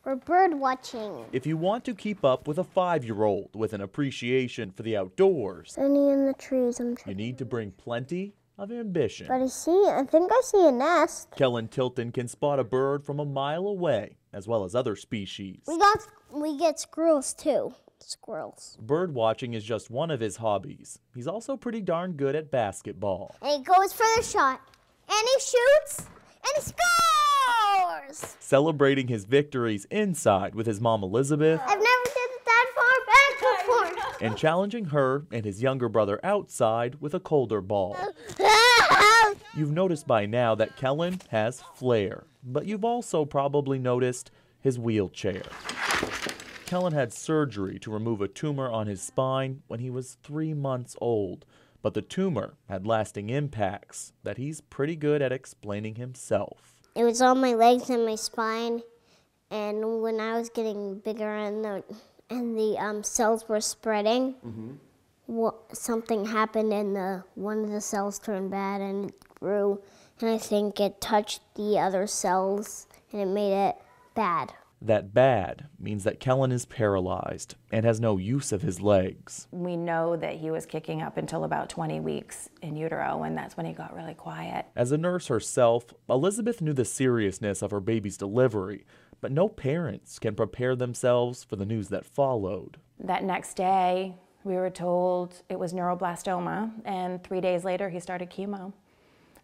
We're bird watching. If you want to keep up with a 5-year-old with an appreciation for the outdoors, Any in the trees, you need to bring plenty of ambition. But I think I see a nest. Kellan Tilton can spot a bird from a mile away, as well as other species. We get squirrels too. Squirrels. Bird watching is just one of his hobbies. He's also pretty darn good at basketball. And he goes for the shot. And he shoots. And he scores! Celebrating his victories inside with his mom Elizabeth. I've never did it that far back before. And challenging her and his younger brother outside with a colder ball. You've noticed by now that Kellan has flair, but you've also probably noticed his wheelchair. Kellan had surgery to remove a tumor on his spine when he was 3 months old, but the tumor had lasting impacts that he's pretty good at explaining himself. It was on my legs and my spine, and when I was getting bigger and the cells were spreading, something happened and one of the cells turned bad and it grew, and I think it touched the other cells and it made it bad. That bad means that Kellan is paralyzed and has no use of his legs. We know that he was kicking up until about 20 weeks in utero, and that's when he got really quiet. As a nurse herself, Elizabeth knew the seriousness of her baby's delivery, but no parents can prepare themselves for the news that followed. That next day, we were told it was neuroblastoma, and 3 days later, he started chemo.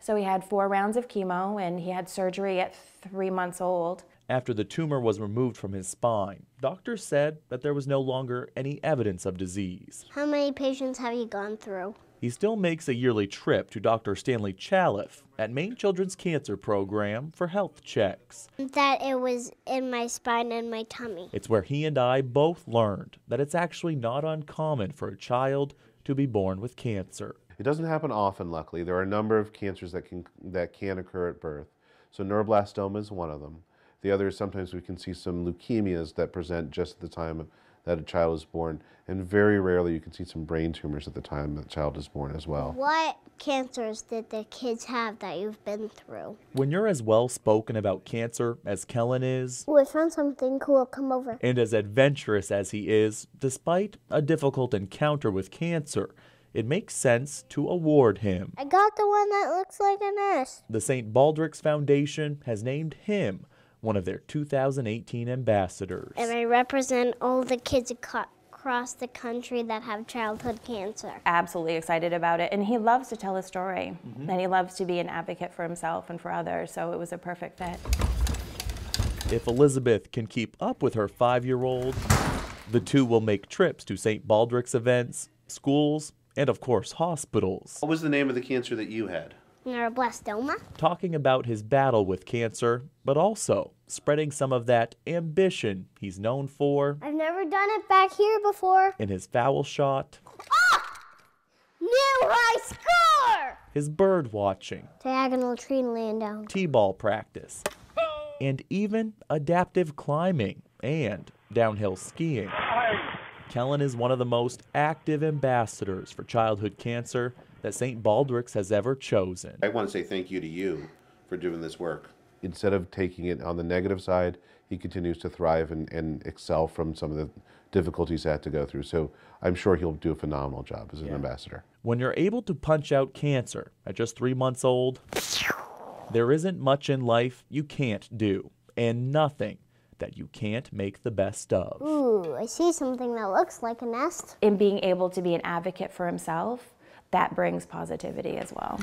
So he had 4 rounds of chemo, and he had surgery at 3 months old. After the tumor was removed from his spine, doctors said that there was no longer any evidence of disease. How many patients have you gone through? He still makes a yearly trip to Dr. Stanley Chaliff at Maine Children's Cancer Program for health checks. That it was in my spine and my tummy. It's where he and I both learned that it's actually not uncommon for a child to be born with cancer. It doesn't happen often, luckily. There are a number of cancers that can occur at birth. So neuroblastoma is one of them. The other is sometimes we can see some leukemias that present just at the time that a child is born. And very rarely you can see some brain tumors at the time that the child is born as well. What cancers did the kids have that you've been through? When you're as well spoken about cancer as Kellan is, Oh, I found something cool. Come over. and as adventurous as he is, despite a difficult encounter with cancer, it makes sense to award him. I got the one that looks like a nest. The St. Baldrick's Foundation has named him one of their 2018 ambassadors. And I represent all the kids across the country that have childhood cancer. Absolutely excited about it, and he loves to tell a story, and he loves to be an advocate for himself and for others, so it was a perfect fit. If Elizabeth can keep up with her 5-year-old, the two will make trips to St. Baldrick's events, schools, and of course hospitals. What was the name of the cancer that you had? Neuroblastoma? Talking about his battle with cancer, but also spreading some of that ambition he's known for I've never done it back here before. in his foul shot, New high score! his bird watching, Diagonal tree laying down. t-ball practice, and even adaptive climbing and downhill skiing. Kellan is one of the most active ambassadors for childhood cancer that St. Baldrick's has ever chosen. I want to say thank you to you for doing this work. Instead of taking it on the negative side, he continues to thrive and excel from some of the difficulties he had to go through. So I'm sure he'll do a phenomenal job as an ambassador. When you're able to punch out cancer at just 3 months old, there isn't much in life you can't do, and nothing that you can't make the best of. Ooh, I see something that looks like a nest. In being able to be an advocate for himself, that brings positivity as well.